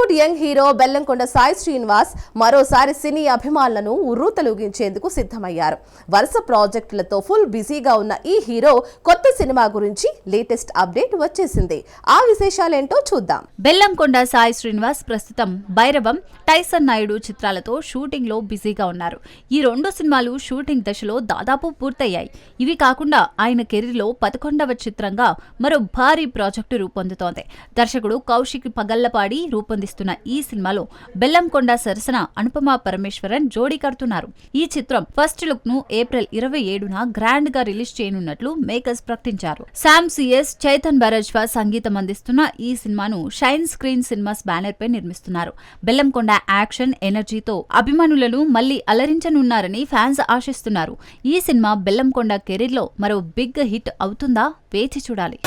Tollywood young hero Bellamkonda Sai Srinivas మరోసారి సినీ అభిమానులను ఉర్రూతలూగించేందుకు సిద్ధమయ్యారు. వరుస ప్రాజెక్టులతో ఫుల్ బిజీగా ఉన్న ఈ హీరో కొత్త సినిమా గురించి లేటెస్ట్ అప్డేట్ వచ్చేసింది. ఆ విశేషాలేంటో చూద్దాం. బెల్లంకొండ సాయి శ్రీనివాస్ ప్రస్తుతం భైరవం, టైసన్ నాయుడు చిత్రాలతో షూటింగ్ లో బిజీగా ఉన్నారు. ఈ రెండు సినిమాలు షూటింగ్ దశలో దాదాపు పూర్తయ్యాయి. ఇవి కాకుండా ఆయన కెరీర్ లో 11వ చిత్రంగా మరో భారీ ప్రాజెక్టు రూపొందుతోంది. దర్శకుడు కౌశిక్ పగల్లపాడి రూపొందిస్తున్న ఈ సినిమాలో బెల్లంకొండ సరసన అనుపమ పరమేశ్వరన్ జోడీ కడుతున్నారు. ఈ చిత్రం ఫస్ట్ లుక్ ను ఏప్రిల్ 27న గ్రాండ్ గా రిలీజ్ చేయనున్నట్లు మేకర్స్ ప్రకటించారు. శామ్ సిఎస్, చైతన్ భరద్వాజ్ సంగీతం అందిస్తున్న ఈ సినిమాను షైన్ స్క్రీన్ సినిమాస్ బ్యానర్ పై నిర్మిస్తున్నారు. బెల్లంకొండ యాక్షన్ ఎనర్జీతో అభిమానులను మళ్లీ అలరించనున్నారని ఫ్యాన్స్ ఆశిస్తున్నారు. ఈ సినిమా బెల్లంకొండ కెరీర్ లో మరో బిగ్ హిట్ అవుతుందా? వేచి చూడాలి.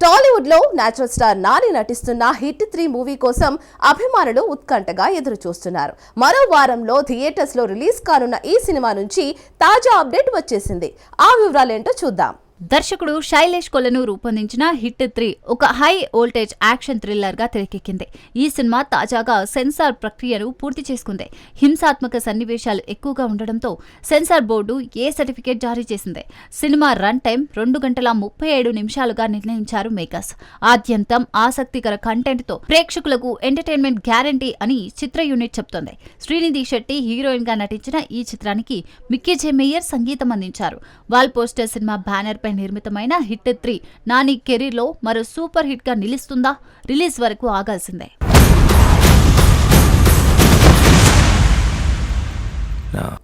టాలీవుడ్ లో నేచురల్ స్టార్ నాని నటిస్తున్న హిట్ 3 మూవీ కోసం అభిమానులు ఉత్కంఠగా ఎదురు చూస్తున్నారు. మరో వారంలో థియేటర్స్ లో రిలీజ్ కానున్న ఈ సినిమా నుంచి తాజా అప్డేట్ వచ్చేసింది. ఆ వివరాలేంటో చూద్దాం. దర్శకుడు శైలేష్ కొలను రూపొందించిన హిట్ 3 ఒక హై వోల్టేజ్ యాక్షన్ థ్రిల్లర్ గా తెరకెక్కింది. ఈ సినిమా తాజాగా సెన్సార్ ప్రక్రియను పూర్తి చేసుకుంది. హింసాత్మక సన్నివేశాలు ఎక్కువగా ఉండడంతో సెన్సార్ బోర్డు ఏ సర్టిఫికేట్ జారీ చేసింది. సినిమా రన్ టైం 2 గంటల 37 నిమిషాలుగా నిర్ణయించారు మేకర్స్. ఆద్యంతం ఆసక్తికర కంటెంట్ తో ప్రేక్షకులకు ఎంటర్టైన్మెంట్ గ్యారంటీ అని చిత్ర యూనిట్ చెప్తోంది. శ్రీనిధి శెట్టి హీరోయిన్ గా నటించిన ఈ చిత్రానికి మిక్కీ జె మేయర్ సంగీతం అందించారు. వాల్ పోస్టర్ సినిమా బ్యానర్ నిర్మితమైన హిట్ 3 నాని కెరీర్ లో మరో సూపర్ హిట్ గా నిలుస్తుందా? రిలీజ్ వరకు ఆగాల్సిందే.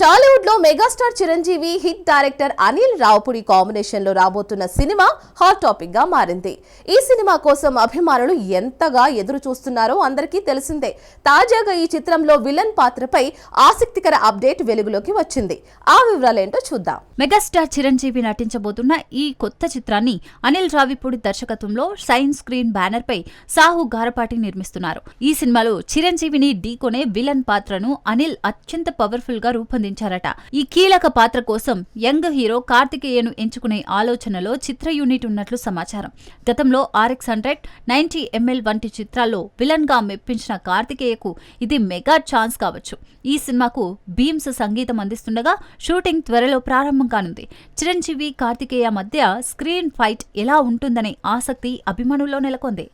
టాలీవుడ్ లో megastar Chiranjeevi, hit director Anil Ravipudi combination లో రాబోతున్న సినిమా హాట్ టాపిక్ గా మారింది. ఈ సినిమా కోసం అభిమానులు ఎంతగా ఎదురు చూస్తున్నారో అందరికీ తెలిసిందే. తాజాగా ఈ చిత్రంలో విలన్ పాత్రపై ఆసక్తికర అప్డేట్ వెలుగులోకి వచ్చింది. ఆ వివరాలేంటో చూద్దాం. మెగాస్టార్ చిరంజీవి నటించబోతున్న ఈ కొత్త చిత్రాన్ని అనిల్ రావిపూడి దర్శకత్వంలో షైన్ స్క్రీన్ బ్యానర్ పై సాహు గారపాటి నిర్మిస్తున్నారు. ఈ సినిమాలో చిరంజీవిని ఢీకొనే విలన్ పాత్రను అనిల్ అత్యంత పవర్ఫుల్ గా రూపొందించారట. ఈ కీలక పాత్ర కోసం యంగ్ హీరో కార్తికేయను ఎంచుకునే ఆలోచనలో చిత్ర యూనిట్ ఉన్నట్లు సమాచారం. గతంలో RX100, 90ml వంటి చిత్రాల్లో విలన్ గా మెప్పించిన కార్తికేయకు ఇది మెగా ఛాన్స్ కావచ్చు. ఈ సినిమాకు భీమ్స్ సంగీతం అందిస్తుండగా షూటింగ్ త్వరలో ప్రారంభం కానుంది. చిరంజీవి, కార్తికేయ మధ్య స్క్రీన్ ఫైట్ ఎలా ఉంటుందనే ఆసక్తి అభిమానుల్లో నెలకొంది.